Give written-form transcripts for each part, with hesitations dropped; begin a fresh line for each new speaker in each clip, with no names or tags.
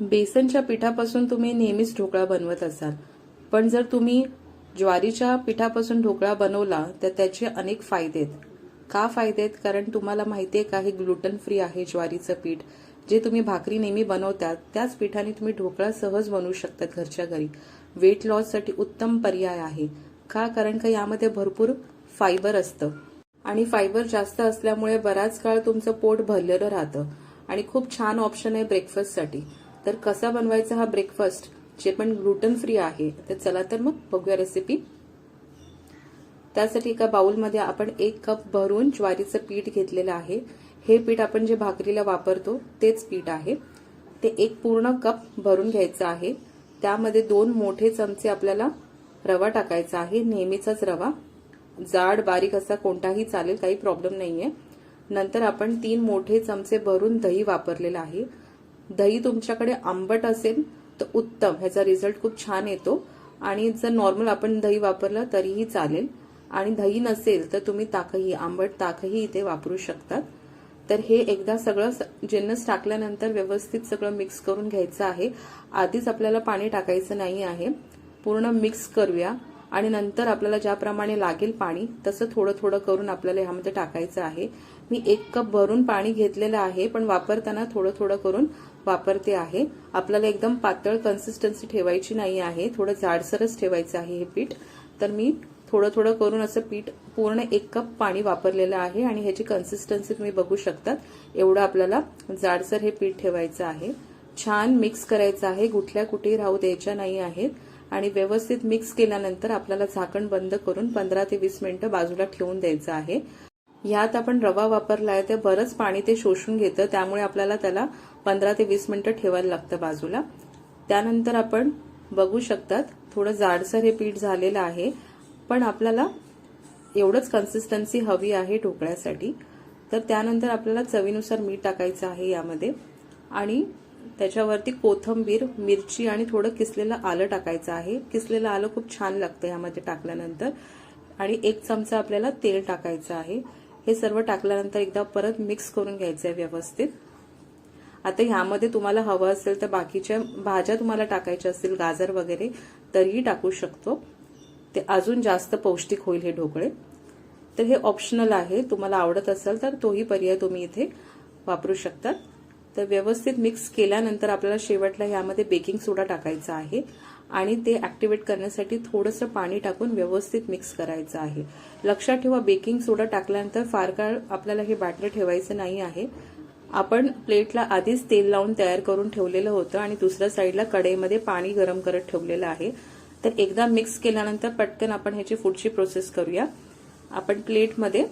बेसनच्या पिठापासून तुम्ही नेहमीच ढोकळा बनवत असाल, पण जर तुम्ही ज्वारीच्या पिठापासून ढोकळा बनवला तर त्याचे अनेक फायदे आहेत. का फायदे आहेत? कारण तुम्हाला माहिती आहे का, हे ग्लुटन फ्री आहे ज्वारीचं पीठ. जे तुम्ही भाकरी नेहमी बनवतात त्याच पिठाने तुम्ही ढोकळा सहज बनवू शकतात घरच्या घरी. वेट लॉससाठी उत्तम पर्याय आहे. का? कारण का यामध्ये भरपूर फायबर असतं आणि फायबर जास्त असल्यामुळे बराच काळ तुमचं पोट भरलेलं राहतं आणि खूप छान ऑप्शन आहे ब्रेकफास्टसाठी. तर कसा बनवायचा हा ब्रेकफास्ट जे पण ग्लुटन फ्री आहे, तर चला तर मग बघूया रेसिपी. त्यासाठी एका बाउलमध्ये आपण 1 कप भरून ज्वारीचं पीठ घेतलेलं आहे. हे पीठ आपण जे भाकरीला वापरतो तेच पीठ आहे. ते 1 पूर्ण कप भरून घ्यायचं आहे. त्यामध्ये 2 मोठे चमचे आपल्याला रवा टाकायचा आहे, नेहमीचाच रवा. जाड बारीक असा कोणताही चालेल, काही प्रॉब्लेम नाहीये. नंतर आपण 3 मोठे चमचे भरून दही वापरलेलं आहे. दही तुमच्याकडे आंबट असेल तर उत्तम, ह्याचा रिझल्ट खूप छान येतो. आणि जर नॉर्मल आपण दही वापरलं तरीही चालेल. आणि दही नसेल तर तुम्ही ताकही, आंबट ताकही इथे वापरू शकतात. तर हे एकदा सगळं जिन्नस टाकल्यानंतर व्यवस्थित सगळं मिक्स करून घ्यायचं आहे. आधीच आपल्याला पाणी टाकायचं नाही आहे. पूर्ण मिक्स करूया आणि नंतर आपल्याला ज्याप्रमाणे लागेल पाणी तसं थोडं थोडं करून आपल्याला ह्यामध्ये टाकायचं आहे. मी 1 कप भरून पाणी घेतलेलं आहे, पण वापरताना थोडं थोडं करून वापरते आहे. आपल्याला एकदम पातळ कन्सिस्टन्सी ठेवायची नाही आहे, थोडं जाडसरच ठेवायचं आहे हे पीठ. तर मी थोडं थोडं करून असं पीठ पूर्ण 1 कप पाणी वापरलेलं आहे आणि ह्याची कन्सिस्टन्सी तुम्ही बघू शकतात. एवढं आपल्याला जाडसर हे पीठ ठेवायचं आहे. छान मिक्स करायचं आहे, गुठल्या कुठेही राहू द्यायच्या नाही आहेत. आणि व्यवस्थित मिक्स केल्यानंतर आपल्याला झाकण बंद करून 15 ते 20 मिनिटं बाजूला ठेवून द्यायचं आहे. यात आपण रवा वापरला आहे, ते बरंच पाणी ते शोषून घेतं, त्यामुळे आपल्याला त्याला 15 ते 20 मिनिटं ठेवायला लागतं बाजूला. त्यानंतर आपण बघू शकतात थोडं जाडसर हे पीठ झालेलं आहे, पण आपल्याला एवढंच कन्सिस्टन्सी हवी आहे ढोकळ्यासाठी. तर त्यानंतर आपल्याला चवीनुसार मीठ टाकायचं आहे यामध्ये आणि त्याच्यावरती कोथिंबीर, मिरची आणि थोडं किसलेलं आलं टाकायचं आहे. किसलेलं आलं खूप छान लागतं यामध्ये टाकल्यानंतर. आणि 1 चमचा आपल्याला तेल टाकायचं आहे. हे सर्व टाकल्यानंतर एकदा परत मिक्स करून घ्यायचं आहे व्यवस्थित. आता ह्यामध्ये तुम्हाला हवं असेल तर बाकीच्या भाज्या तुम्हाला टाकायच्या असतील, गाजर वगैरे, तरीही टाकू शकतो. ते अजून जास्त पौष्टिक होईल हे ढोकळे. तर हे ऑप्शनल आहे, तुम्हाला आवडत असेल तर तोही पर्याय तुम्ही इथे वापरू शकतात. तर व्यवस्थित मिक्स केल्यानंतर आपल्याला शेवटला ह्यामध्ये बेकिंग सोडा टाकायचा आहे आणि ते ऍक्टिव्हेट करण्यासाठी थोडंसं पाणी टाकून व्यवस्थित मिक्स करायचं आहे. लक्षात ठेवा, बेकिंग सोडा टाकल्यानंतर फार काळ आपल्याला हे बॅटर ठेवायचं नाही आहे. आपण प्लेटला आधीच तेल लावून तयार करून ठेवलेलं होतं आणि दुसऱ्या साईडला कढईमध्ये पाणी गरम करत ठेवलेलं आहे. तर एकदा मिक्स केल्यानंतर पटकन आपण ह्याची पुढची प्रोसेस करूया. आपण प्लेटमध्ये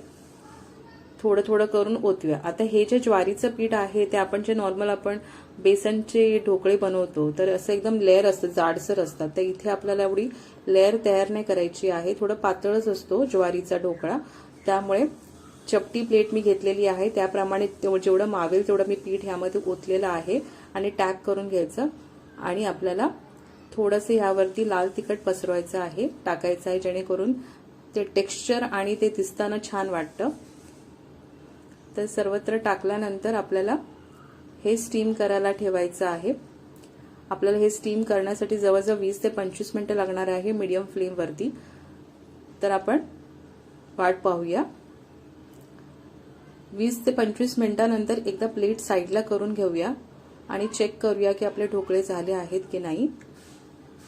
थोडं थोडं करून ओतूया. आता हे जे ज्वारीचं पीठ आहे ते आपण जे नॉर्मल आपण बेसनचे ढोकळे बनवतो तर असं एकदम लेअर असतं, जाडसर असतात. तर इथे आपल्याला एवढी लेअर तयार नाही करायची आहे, थोडं पातळच असतो ज्वारीचा ढोकळा. त्यामुळे चपटी प्लेट मी घेतलेली आहे, त्याप्रमाणे जेवढं मावेल तेवढं मी पीठ ह्यामध्ये ओतलेलं आहे आणि टॅप करून घ्यायचं. आणि आपल्याला थोडंसं ह्यावरती लाल तिखट पसरवायचं आहे, टाकायचं आहे, जेणेकरून ते टेक्स्चर आणि ते दिसताना छान वाटतं. तर सर्वत्र टाकल्यानंतर आपल्याला हे स्टीम करायला ठेवायचं आहे. आपल्याला हे स्टीम करण्यासाठी जवळजवळ 20 ते 25 मिनिटं लागणार आहे मीडियम फ्लेमवरती. तर आपण वाट पाहूया. 20 ते 25 मिनिटांनंतर एकदा प्लेट साईडला करून घेऊया आणि चेक करूया की आपले ढोकळे झाले आहेत की नाही.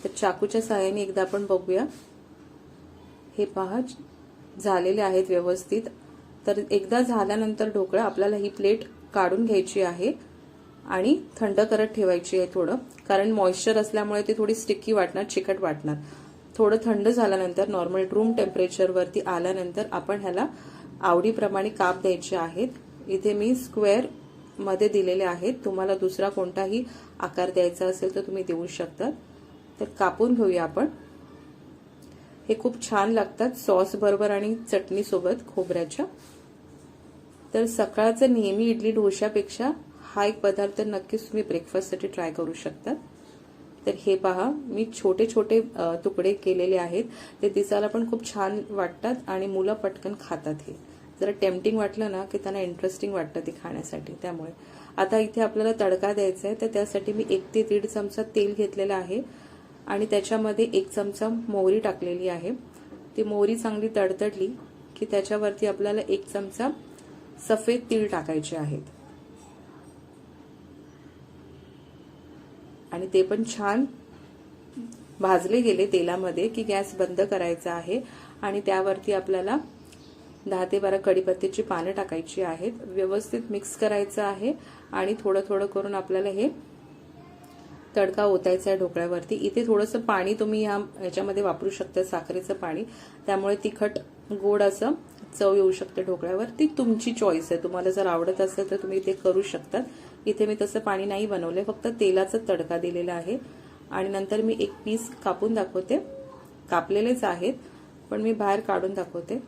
तर चाकूच्या सहाय्याने एकदा आपण बघूया. हे पहा, झालेले आहेत व्यवस्थित. तर एकदा झाल्यानंतर ढोकळा आपल्याला ही प्लेट काढून घ्यायची आहे आणि थंड करत ठेवायची आहे थोडं, कारण मॉइश्चर असल्यामुळे ती थोडी स्टिकी वाटणार, चिकट वाटणार. थोडं थंड झाल्यानंतर नॉर्मल रूम टेम्परेचरवरती आल्यानंतर आपण ह्याला आवडीप्रमाणे काप द्यायचे आहेत. इथे मी स्क्वेअर मध्ये दिलेले आहेत, तुम्हाला दुसरा कोणताही आकार द्यायचा असेल तर तुम्ही देऊ शकता. तर कापून घेऊया आपण. हे खूप छान लागतात सॉस बरोबर आणि चटणी सोबत खोबऱ्याच्या. तर सकाळचं नेहमी इडली डोशापेक्षा हा एक पदार्थ नक्कीच तुम्ही ब्रेकफास्टसाठी ट्राय करू शकता. तर हे पहा, मी छोटे छोटे तुकडे केलेले आहेत. ते दिसायला पण खूप छान वाटतात आणि मुलं पटकन खातात. हे जरा टेम्पटिंग वाटलं ना की त्यांना इंटरेस्टिंग वाटतं ते खाण्यासाठी. त्यामुळे आता इथे आपल्याला तडका द्यायचा आहे, तर त्यासाठी मी 1 ते 1.5 चमचा तेल घेतलेलं आहे आणि त्याच्यामध्ये 1 चमचा मोहरी टाकलेली आहे. ती मोहरी चांगली तडतडली की त्याच्यावरती आपल्याला 1 चमचा सफेद तीळ टाकायचे आहेत आणि ते पण छान भाजले गेले तेलामध्ये की गॅस बंद करायचा आहे आणि त्यावरती आपल्याला 10 ते 12 कढीपत्त्याची पानं टाकायची आहेत. व्यवस्थित मिक्स करायचं आहे आणि थोडं थोडं करून आपल्याला हे तडका ओतायचा आहे ढोकळ्यावरती. इथे थोडंसं पाणी तुम्ही याच्यामध्ये वापरू शकता, साखरेचं पाणी, त्यामुळे तिखट गोड असं चव येऊ शकते ढोकळ्यावर. ती तुमची चॉईस आहे, तुम्हाला जर आवडत असेल तर तुम्ही ते करू शकता. इथे मी तसं पाणी नाही बनवलंय, फक्त तेलाचा तडका दिलेला आहे आणि नंतर मी एक पीस कापून दाखवते. कापलेलेच आहेत पण मी बाहेर काढून दाखवते.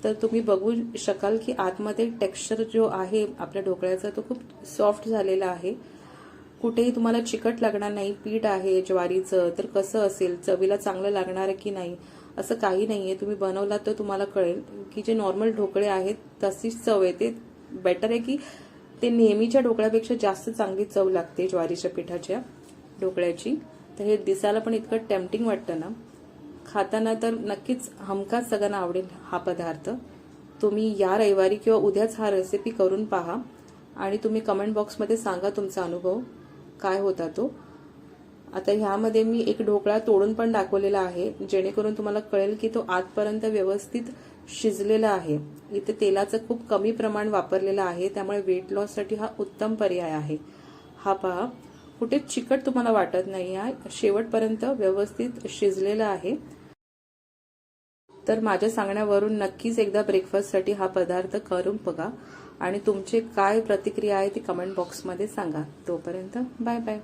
तर तुम्ही बघू शकाल की आतमध्ये टेक्स्चर जो आहे आपल्या ढोकळ्याचा तो खूप सॉफ्ट झालेला आहे. कुठेही तुम्हाला चिकट लागणार नाही. पीठ आहे ज्वारीचं, तर कसं असेल, चवीला चांगलं लागणार की नाही असं काही नाहीये. तुम्ही बनवलात तर तुम्हाला कळेल की जे नॉर्मल ढोकळे आहेत तशीच चव येते. बेटर आहे की ते नेहमीच्या ढोकळ्यापेक्षा जास्त चांगली चव लागते ज्वारीच्या पिठाच्या ढोकळ्याची. तर हे दिसायला पण इतकं टेम्पटिंग वाटतं ना, खाताना तर नक्कीच हमखास सगळ्यांना आवडेल हा पदार्थ. तुम्ही या रविवारी किंवा उद्याच हा रेसिपी करून पहा आणि तुम्ही कमेंट बॉक्समध्ये सांगा तुमचा अनुभव काय होता तो. आता ह्यामध्ये मी एक ढोकळा तोडून पण दाखवलेला आहे जेणेकरून तुम्हाला कळेल की तो आतपर्यंत व्यवस्थित शिजलेला आहे. इथे तेलाचं खूप कमी प्रमाण वापरलेलं आहे, त्यामुळे वेट लॉससाठी हा उत्तम पर्याय आहे. हा पहा, कुठेच चिकट तुम्हाला वाटत नाही आहे, शेवटपर्यंत व्यवस्थित शिजलेला आहे. तर माझ्या सांगण्यावरून नक्कीच एकदा ब्रेकफास्टसाठी हा पदार्थ करून बघा आणि तुमचे काय प्रतिक्रिया आहे ती कमेंट बॉक्समध्ये सांगा. तोपर्यंत बाय बाय.